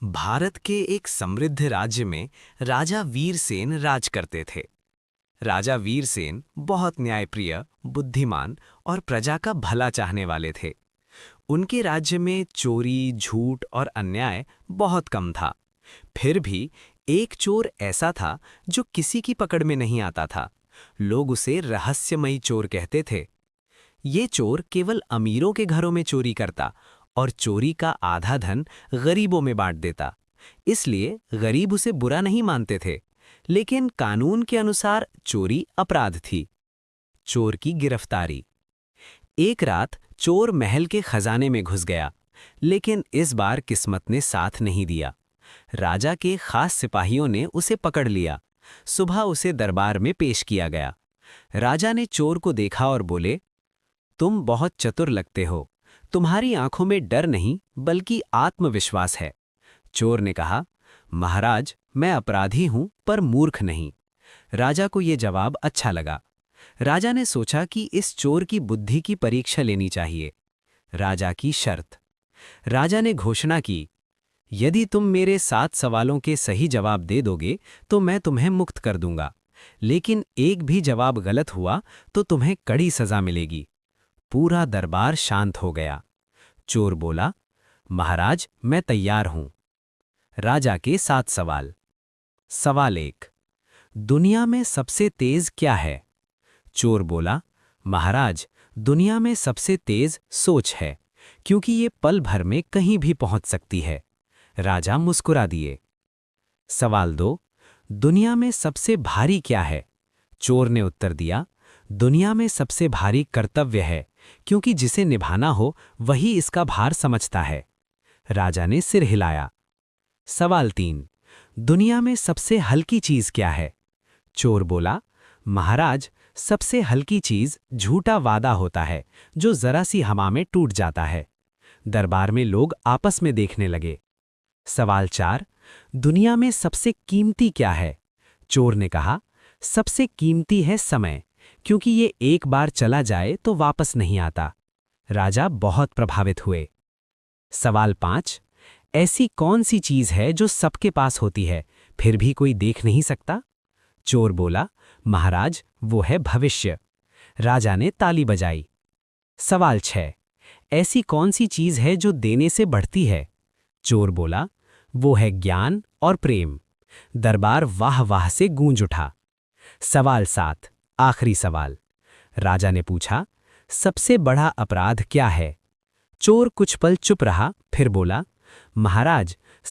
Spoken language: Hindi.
भारत के एक समृद्ध राज्य में राजा वीरसेन राज करते थे। राजा वीरसेन बहुत न्यायप्रिय, बुद्धिमान और प्रजा का भला चाहने वाले थे। उनके राज्य में चोरी, झूठ और अन्याय बहुत कम था। फिर भी एक चोर ऐसा था जो किसी की पकड़ में नहीं आता था। लोग उसे रहस्यमयी चोर कहते थे। ये चोर केवल अमीरों के घरों में चोरी करता और चोरी का आधा धन गरीबों में बांट देता। इसलिए गरीब उसे बुरा नहीं मानते थे, लेकिन कानून के अनुसार चोरी अपराध थी। चोर की गिरफ्तारी। एक रात चोर महल के खजाने में घुस गया, लेकिन इस बार किस्मत ने साथ नहीं दिया। राजा के खास सिपाहियों ने उसे पकड़ लिया। सुबह उसे दरबार में पेश किया गया। राजा ने चोर को देखा और बोले, तुम बहुत चतुर लगते हो। तुम्हारी आंखों में डर नहीं बल्कि आत्मविश्वास है। चोर ने कहा, महाराज, मैं अपराधी हूं पर मूर्ख नहीं। राजा को यह जवाब अच्छा लगा। राजा ने सोचा कि इस चोर की बुद्धि की परीक्षा लेनी चाहिए। राजा की शर्त। राजा ने घोषणा की, यदि तुम मेरे 7 सवालों के सही जवाब दे दोगे तो मैं तुम्हें मुक्त कर दूंगा, लेकिन एक भी जवाब गलत हुआ तो तुम्हें कड़ी सजा मिलेगी। पूरा दरबार शांत हो गया। चोर बोला, महाराज, मैं तैयार हूं। राजा के 7 सवाल। सवाल 1, दुनिया में सबसे तेज क्या है? चोर बोला, महाराज, दुनिया में सबसे तेज सोच है, क्योंकि ये पल भर में कहीं भी पहुंच सकती है। राजा मुस्कुरा दिए। सवाल 2, दुनिया में सबसे भारी क्या है? चोर ने उत्तर दिया, दुनिया में सबसे भारी कर्तव्य है, क्योंकि जिसे निभाना हो वही इसका भार समझता है। राजा ने सिर हिलाया। सवाल 3, दुनिया में सबसे हल्की चीज क्या है? चोर बोला, महाराज, सबसे हल्की चीज झूठा वादा होता है, जो जरा सी हवा में टूट जाता है। दरबार में लोग आपस में देखने लगे। सवाल 4, दुनिया में सबसे कीमती क्या है? चोर ने कहा, सबसे कीमती है समय, क्योंकि ये एक बार चला जाए तो वापस नहीं आता। राजा बहुत प्रभावित हुए। सवाल 5, ऐसी कौन सी चीज है जो सबके पास होती है फिर भी कोई देख नहीं सकता? चोर बोला, महाराज, वो है भविष्य। राजा ने ताली बजाई। सवाल 6, ऐसी कौन सी चीज है जो देने से बढ़ती है? चोर बोला, वो है ज्ञान और प्रेम। दरबार वाह वाह से गूंज उठा। सवाल 7, आखिरी सवाल। राजा ने पूछा, सबसे बड़ा अपराध क्या है? चोर कुछ पल चुप रहा, फिर बोला, महाराज,